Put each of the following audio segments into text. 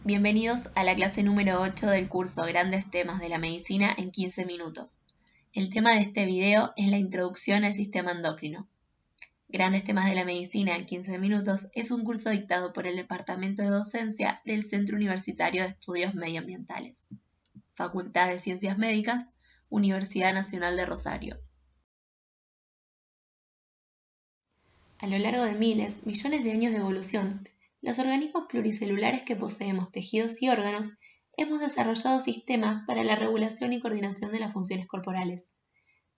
Bienvenidos a la clase número 8 del curso Grandes temas de la medicina en 15 minutos. El tema de este video es la introducción al sistema endocrino. Grandes temas de la medicina en 15 minutos es un curso dictado por el Departamento de Docencia del Centro Universitario de Estudios Medioambientales, Facultad de Ciencias Médicas, Universidad Nacional de Rosario. A lo largo de millones de años de evolución, los organismos pluricelulares que poseemos tejidos y órganos hemos desarrollado sistemas para la regulación y coordinación de las funciones corporales,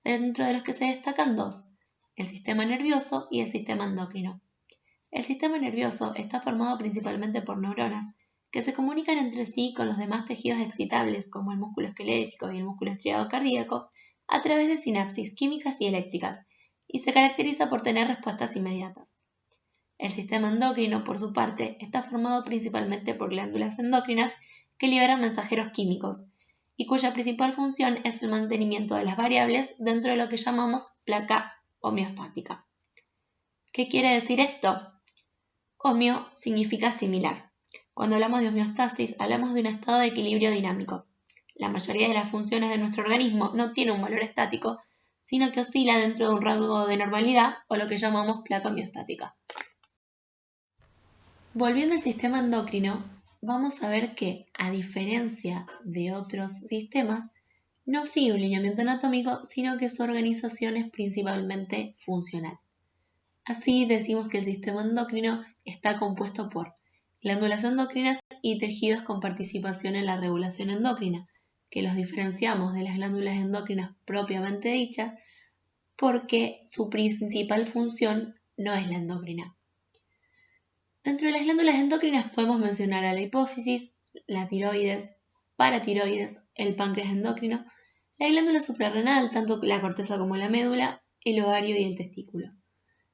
dentro de los que se destacan dos, el sistema nervioso y el sistema endocrino. El sistema nervioso está formado principalmente por neuronas que se comunican entre sí con los demás tejidos excitables como el músculo esquelético y el músculo estriado cardíaco a través de sinapsis químicas y eléctricas y se caracteriza por tener respuestas inmediatas. El sistema endocrino, por su parte, está formado principalmente por glándulas endocrinas que liberan mensajeros químicos y cuya principal función es el mantenimiento de las variables dentro de lo que llamamos placa homeostática. ¿Qué quiere decir esto? Homeo significa similar. Cuando hablamos de homeostasis, hablamos de un estado de equilibrio dinámico. La mayoría de las funciones de nuestro organismo no tiene un valor estático, sino que oscila dentro de un rango de normalidad o lo que llamamos placa homeostática. Volviendo al sistema endocrino, vamos a ver que, a diferencia de otros sistemas, no sigue un lineamiento anatómico, sino que su organización es principalmente funcional. Así decimos que el sistema endocrino está compuesto por glándulas endocrinas y tejidos con participación en la regulación endocrina, que los diferenciamos de las glándulas endocrinas propiamente dichas porque su principal función no es la endocrina. Dentro de las glándulas endocrinas podemos mencionar a la hipófisis, la tiroides, paratiroides, el páncreas endocrino, la glándula suprarrenal, tanto la corteza como la médula, el ovario y el testículo.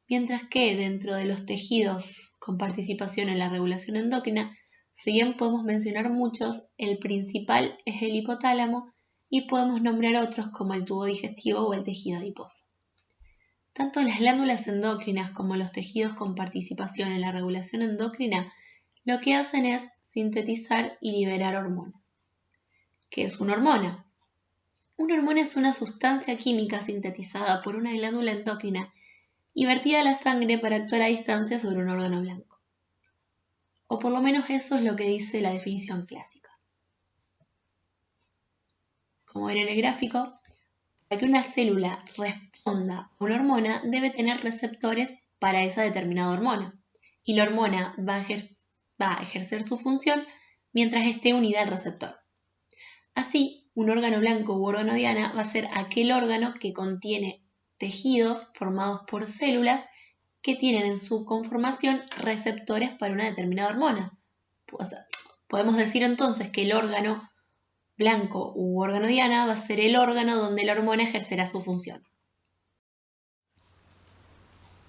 Mientras que dentro de los tejidos con participación en la regulación endocrina, si bien podemos mencionar muchos, el principal es el hipotálamo y podemos nombrar otros como el tubo digestivo o el tejido adiposo. Tanto las glándulas endocrinas como los tejidos con participación en la regulación endocrina lo que hacen es sintetizar y liberar hormonas. ¿Qué es una hormona? Una hormona es una sustancia química sintetizada por una glándula endocrina y vertida a la sangre para actuar a distancia sobre un órgano blanco. O por lo menos eso es lo que dice la definición clásica. Como ven en el gráfico, para que una célula responda a una hormona debe tener receptores para esa determinada hormona y la hormona va a ejercer su función mientras esté unida al receptor. Así, un órgano blanco u órgano diana va a ser aquel órgano que contiene tejidos formados por células que tienen en su conformación receptores para una determinada hormona. Podemos decir entonces que el órgano blanco u órgano diana va a ser el órgano donde la hormona ejercerá su función.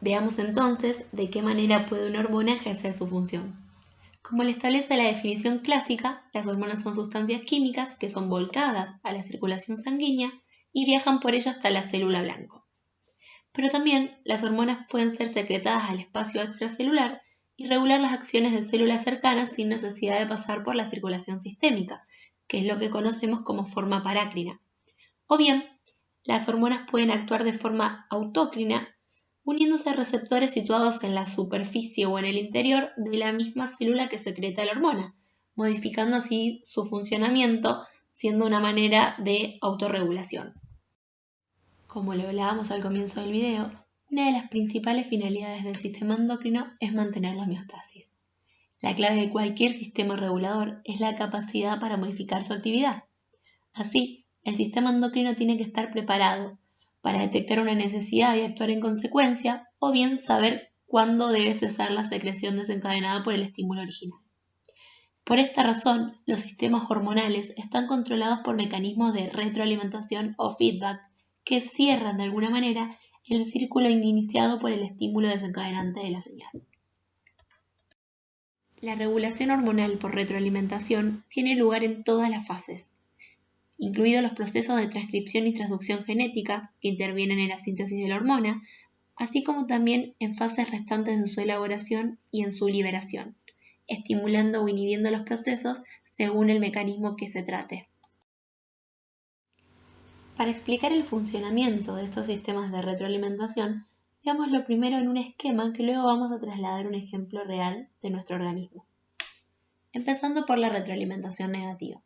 Veamos entonces de qué manera puede una hormona ejercer su función. Como lo establece la definición clásica, las hormonas son sustancias químicas que son volcadas a la circulación sanguínea y viajan por ella hasta la célula blanco. Pero también las hormonas pueden ser secretadas al espacio extracelular y regular las acciones de células cercanas sin necesidad de pasar por la circulación sistémica, que es lo que conocemos como forma parácrina. O bien, las hormonas pueden actuar de forma autócrina, uniéndose a receptores situados en la superficie o en el interior de la misma célula que secreta la hormona, modificando así su funcionamiento, siendo una manera de autorregulación. Como lo hablábamos al comienzo del video, una de las principales finalidades del sistema endocrino es mantener la homeostasis. La clave de cualquier sistema regulador es la capacidad para modificar su actividad. Así, el sistema endocrino tiene que estar preparado para detectar una necesidad y actuar en consecuencia, o bien saber cuándo debe cesar la secreción desencadenada por el estímulo original. Por esta razón, los sistemas hormonales están controlados por mecanismos de retroalimentación o feedback que cierran de alguna manera el círculo iniciado por el estímulo desencadenante de la señal. La regulación hormonal por retroalimentación tiene lugar en todas las fases, incluidos los procesos de transcripción y transducción genética que intervienen en la síntesis de la hormona, así como también en fases restantes de su elaboración y en su liberación, estimulando o inhibiendo los procesos según el mecanismo que se trate. Para explicar el funcionamiento de estos sistemas de retroalimentación, veámoslo primero en un esquema que luego vamos a trasladar a un ejemplo real de nuestro organismo. Empezando por la retroalimentación negativa.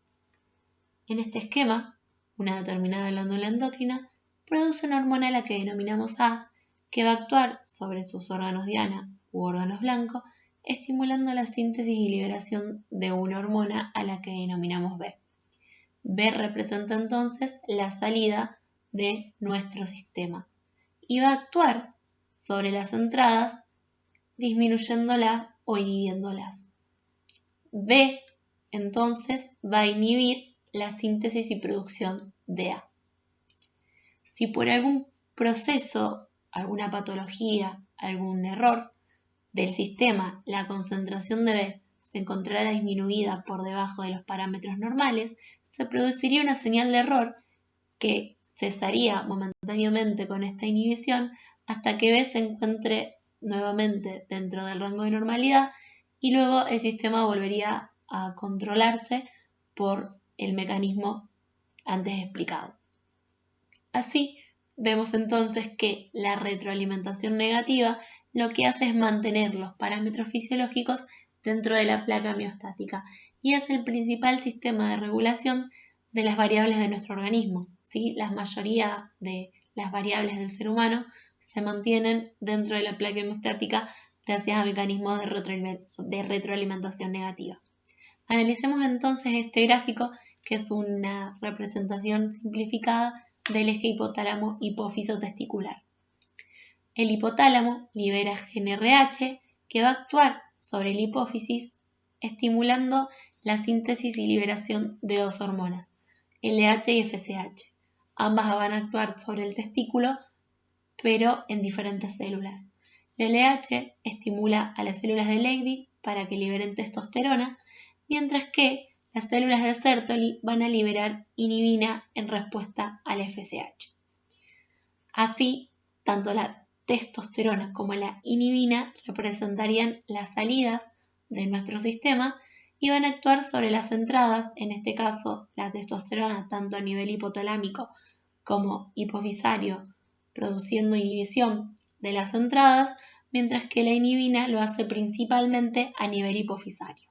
En este esquema, una determinada glándula endocrina produce una hormona a la que denominamos A, que va a actuar sobre sus órganos diana u órganos blanco, estimulando la síntesis y liberación de una hormona a la que denominamos B. B representa entonces la salida de nuestro sistema y va a actuar sobre las entradas disminuyéndolas o inhibiéndolas. B entonces va a inhibir la síntesis y producción de A. Si por algún proceso, alguna patología, algún error del sistema, la concentración de B se encontrara disminuida por debajo de los parámetros normales, se produciría una señal de error que cesaría momentáneamente con esta inhibición hasta que B se encuentre nuevamente dentro del rango de normalidad y luego el sistema volvería a controlarse por el mecanismo antes explicado. Así, vemos entonces que la retroalimentación negativa lo que hace es mantener los parámetros fisiológicos dentro de la placa miostática y es el principal sistema de regulación de las variables de nuestro organismo. ¿Sí? La mayoría de las variables del ser humano se mantienen dentro de la placa miostática gracias a mecanismos de retroalimentación negativa. Analicemos entonces este gráfico, que es una representación simplificada del eje hipotálamo-hipófiso testicular. El hipotálamo libera GnRH que va a actuar sobre la hipófisis estimulando la síntesis y liberación de dos hormonas, LH y FSH. Ambas van a actuar sobre el testículo, pero en diferentes células. La LH estimula a las células de Leydig para que liberen testosterona, mientras que las células de Sertoli van a liberar inhibina en respuesta al FSH. Así, tanto la testosterona como la inhibina representarían las salidas de nuestro sistema y van a actuar sobre las entradas, en este caso la testosterona tanto a nivel hipotalámico como hipofisario, produciendo inhibición de las entradas, mientras que la inhibina lo hace principalmente a nivel hipofisario.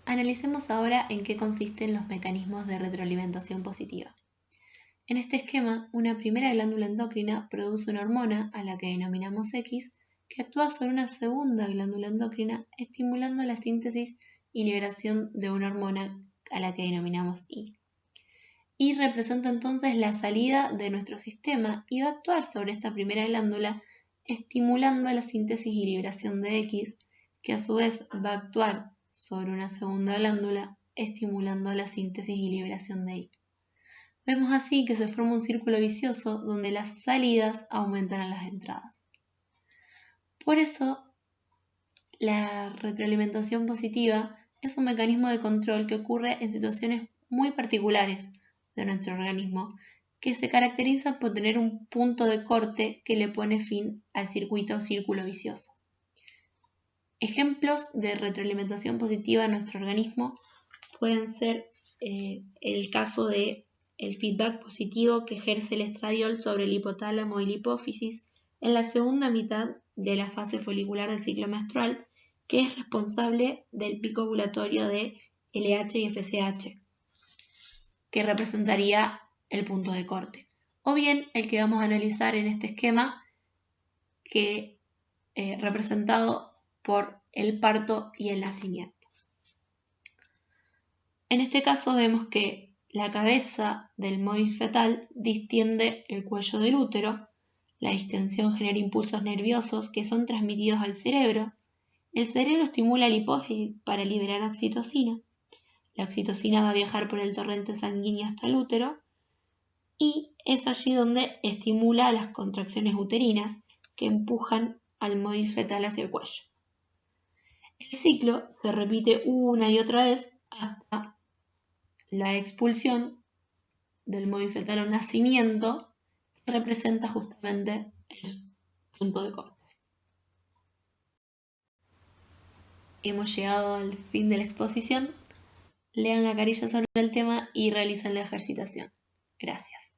Analicemos ahora en qué consisten los mecanismos de retroalimentación positiva. En este esquema, una primera glándula endocrina produce una hormona, a la que denominamos X, que actúa sobre una segunda glándula endocrina, estimulando la síntesis y liberación de una hormona, a la que denominamos Y. Y representa entonces la salida de nuestro sistema y va a actuar sobre esta primera glándula, estimulando la síntesis y liberación de X, que a su vez va a actuar sobre una segunda glándula, estimulando la síntesis y liberación de Y. Vemos así que se forma un círculo vicioso donde las salidas aumentan a las entradas. Por eso, la retroalimentación positiva es un mecanismo de control que ocurre en situaciones muy particulares de nuestro organismo, que se caracteriza por tener un punto de corte que le pone fin al circuito o círculo vicioso. Ejemplos de retroalimentación positiva en nuestro organismo pueden ser el caso de el feedback positivo que ejerce el estradiol sobre el hipotálamo y la hipófisis en la segunda mitad de la fase folicular del ciclo menstrual, que es responsable del pico ovulatorio de LH y FSH, que representaría el punto de corte. O bien el que vamos a analizar en este esquema, que representado por el parto y el nacimiento. En este caso vemos que la cabeza del móvil fetal distiende el cuello del útero, la distensión genera impulsos nerviosos que son transmitidos al cerebro, el cerebro estimula la hipófisis para liberar oxitocina, la oxitocina va a viajar por el torrente sanguíneo hasta el útero y es allí donde estimula las contracciones uterinas que empujan al móvil fetal hacia el cuello. El ciclo se repite una y otra vez hasta la expulsión del móvil fetal o nacimiento, que representa justamente el punto de corte. hemos llegado al fin de la exposición. Lean la carilla sobre el tema y realicen la ejercitación. Gracias.